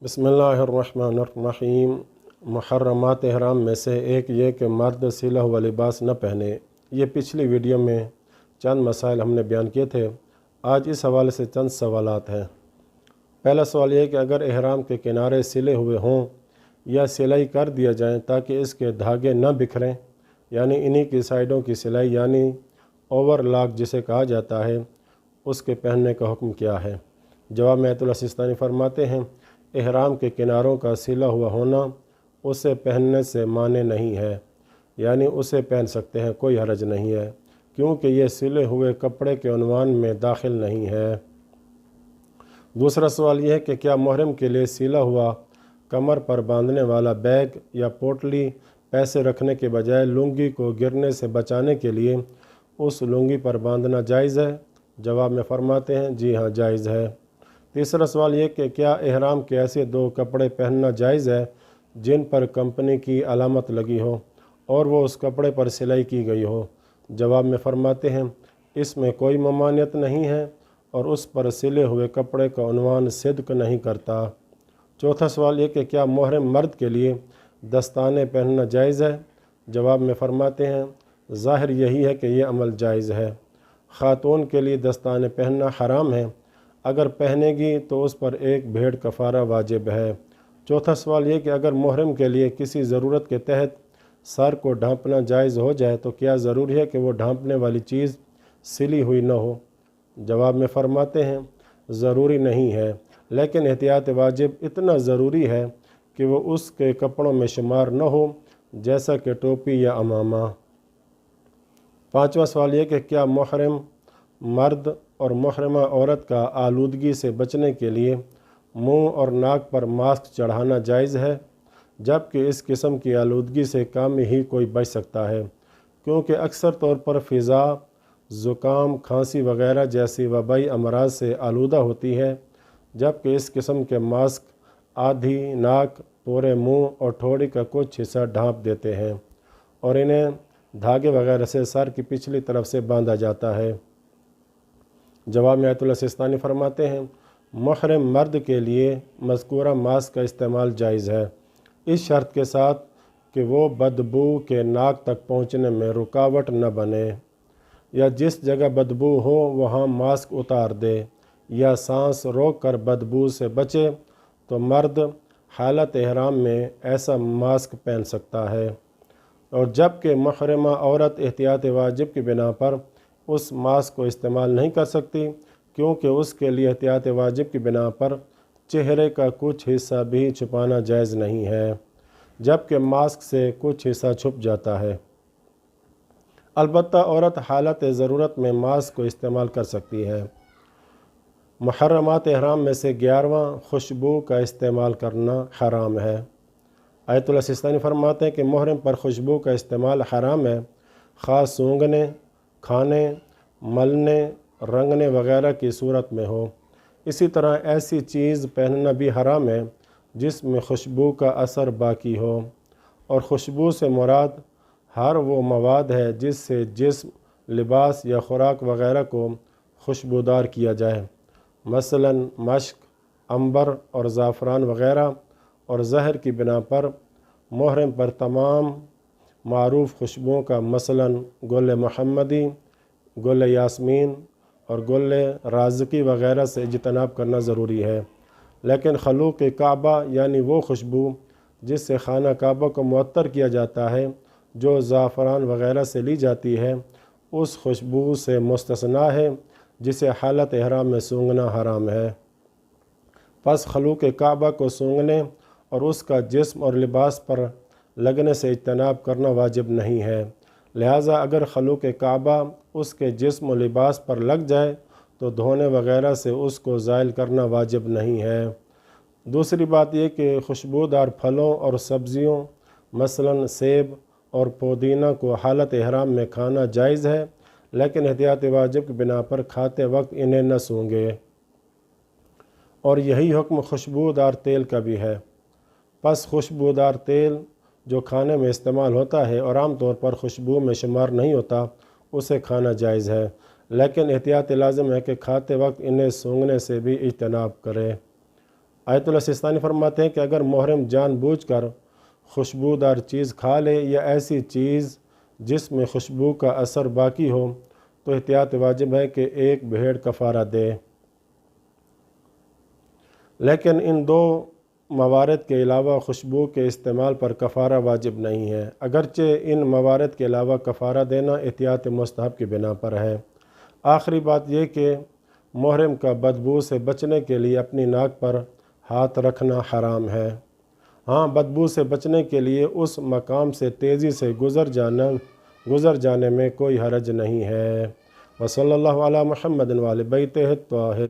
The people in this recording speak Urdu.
بسم اللہ الرحمن الرحیم۔ محرمات احرام میں سے ایک یہ کہ مرد سلا ہوا لباس نہ پہنے۔ یہ پچھلی ویڈیو میں چند مسائل ہم نے بیان کیے تھے۔ آج اس حوالے سے چند سوالات ہیں۔ پہلا سوال یہ کہ اگر احرام کے کنارے سلے ہوئے ہوں یا سلائی کر دیا جائیں تاکہ اس کے دھاگے نہ بکھریں، یعنی انہی کی سائیڈوں کی سلائی یعنی اوور لاک جسے کہا جاتا ہے، اس کے پہننے کا حکم کیا ہے؟ جواب میں آیت اللہ سستانی فرماتے ہیں، احرام کے کناروں کا سلا ہوا ہونا اسے پہننے سے مانع نہیں ہے، یعنی اسے پہن سکتے ہیں، کوئی حرج نہیں ہے، کیونکہ یہ سلے ہوئے کپڑے کے عنوان میں داخل نہیں ہے۔ دوسرا سوال یہ ہے کہ کیا محرم کے لیے سلا ہوا کمر پر باندھنے والا بیگ یا پوٹلی پیسے رکھنے کے بجائے لنگی کو گرنے سے بچانے کے لیے اس لنگی پر باندھنا جائز ہے؟ جواب میں فرماتے ہیں جی ہاں، جائز ہے۔ تیسرا سوال یہ کہ کیا احرام کے ایسے دو کپڑے پہننا جائز ہے جن پر کمپنی کی علامت لگی ہو اور وہ اس کپڑے پر سلائی کی گئی ہو؟ جواب میں فرماتے ہیں اس میں کوئی ممانعت نہیں ہے اور اس پر سلے ہوئے کپڑے کا عنوان صدق نہیں کرتا۔ چوتھا سوال یہ کہ کیا محرم مرد کے لیے دستانے پہننا جائز ہے؟ جواب میں فرماتے ہیں ظاہر یہی ہے کہ یہ عمل جائز ہے۔ خاتون کے لیے دستانے پہننا حرام ہے، اگر پہنے گی تو اس پر ایک بھیڑ کفارہ واجب ہے۔ چوتھا سوال یہ کہ اگر محرم کے لیے کسی ضرورت کے تحت سر کو ڈھانپنا جائز ہو جائے تو کیا ضروری ہے کہ وہ ڈھانپنے والی چیز سلی ہوئی نہ ہو؟ جواب میں فرماتے ہیں ضروری نہیں ہے، لیکن احتیاط واجب اتنا ضروری ہے کہ وہ اس کے کپڑوں میں شمار نہ ہو، جیسا کہ ٹوپی یا عمامہ۔ پانچواں سوال یہ کہ کیا محرم مرد اور محرمہ عورت کا آلودگی سے بچنے کے لیے منہ اور ناک پر ماسک چڑھانا جائز ہے؟ جبکہ اس قسم کی آلودگی سے کم ہی کوئی بچ سکتا ہے، کیونکہ اکثر طور پر فضا زکام، کھانسی وغیرہ جیسی وبائی امراض سے آلودہ ہوتی ہے، جبکہ اس قسم کے ماسک آدھی ناک، پورے منہ اور ٹھوڑی کا کچھ حصہ ڈھانپ دیتے ہیں اور انہیں دھاگے وغیرہ سے سر کی پچھلی طرف سے باندھا جاتا ہے۔ جواب میں آیت اللہ سستانی فرماتے ہیں محرم مرد کے لیے مذکورہ ماسک کا استعمال جائز ہے، اس شرط کے ساتھ کہ وہ بدبو کے ناک تک پہنچنے میں رکاوٹ نہ بنے، یا جس جگہ بدبو ہو وہاں ماسک اتار دے، یا سانس روک کر بدبو سے بچے تو مرد حالت احرام میں ایسا ماسک پہن سکتا ہے، اور جبکہ محرمہ عورت احتیاط واجب کی بنا پر اس ماسک کو استعمال نہیں کر سکتی، کیونکہ اس کے لیے احتیاط واجب کی بنا پر چہرے کا کچھ حصہ بھی چھپانا جائز نہیں ہے، جبکہ ماسک سے کچھ حصہ چھپ جاتا ہے۔ البتہ عورت حالت ضرورت میں ماسک کو استعمال کر سکتی ہے۔ محرمات احرام میں سے 11واں خوشبو کا استعمال کرنا حرام ہے۔ آیت اللہ سستانی فرماتے ہیں کہ محرم پر خوشبو کا استعمال حرام ہے، خاص سونگھنے، کھانے، ملنے، رنگنے وغیرہ کی صورت میں ہو۔ اسی طرح ایسی چیز پہننا بھی حرام ہے جس میں خوشبو کا اثر باقی ہو، اور خوشبو سے مراد ہر وہ مواد ہے جس سے جسم، لباس یا خوراک وغیرہ کو خوشبودار کیا جائے، مثلا مشک، عنبر اور زعفران وغیرہ، اور زہر کی بنا پر محرم پر تمام معروف خوشبوؤں کا مثلا گل محمدی، گل یاسمین اور گل رازقی وغیرہ سے اجتناب کرنا ضروری ہے، لیکن خلوق کعبہ یعنی وہ خوشبو جس سے خانہ کعبہ کو معطر کیا جاتا ہے، جو زعفران وغیرہ سے لی جاتی ہے، اس خوشبو سے مستثنیٰ ہے جسے حالت احرام میں سونگھنا حرام ہے۔ پس خلوق کعبہ کو سونگھنے اور اس کا جسم اور لباس پر لگنے سے اجتناب کرنا واجب نہیں ہے، لہٰذا اگر خلوق کعبہ اس کے جسم و لباس پر لگ جائے تو دھونے وغیرہ سے اس کو زائل کرنا واجب نہیں ہے۔ دوسری بات یہ کہ خوشبودار پھلوں اور سبزیوں مثلا سیب اور پودینہ کو حالت احرام میں کھانا جائز ہے، لیکن احتیاط واجب کی بنا پر کھاتے وقت انہیں نہ سونگھے، اور یہی حکم خوشبودار تیل کا بھی ہے۔ پس خوشبودار تیل جو کھانے میں استعمال ہوتا ہے اور عام طور پر خوشبو میں شمار نہیں ہوتا، اسے کھانا جائز ہے، لیکن احتیاط لازم ہے کہ کھاتے وقت انہیں سونگھنے سے بھی اجتناب کرے۔ آیت اللہ سستانی فرماتے ہیں کہ اگر محرم جان بوجھ کر خوشبودار چیز کھا لے یا ایسی چیز جس میں خوشبو کا اثر باقی ہو تو احتیاط واجب ہے کہ ایک بھیڑ کفارہ دے۔ لیکن ان دو موارد کے علاوہ خوشبو کے استعمال پر کفارہ واجب نہیں ہے، اگرچہ ان موارد کے علاوہ کفارہ دینا احتیاط مستحب کی بنا پر ہے۔ آخری بات یہ کہ محرم کا بدبو سے بچنے کے لیے اپنی ناک پر ہاتھ رکھنا حرام ہے۔ ہاں، بدبو سے بچنے کے لیے اس مقام سے تیزی سے گزر جانے میں کوئی حرج نہیں ہے۔ وصلی اللہ علی محمد وآل بیتہ الطاہرین۔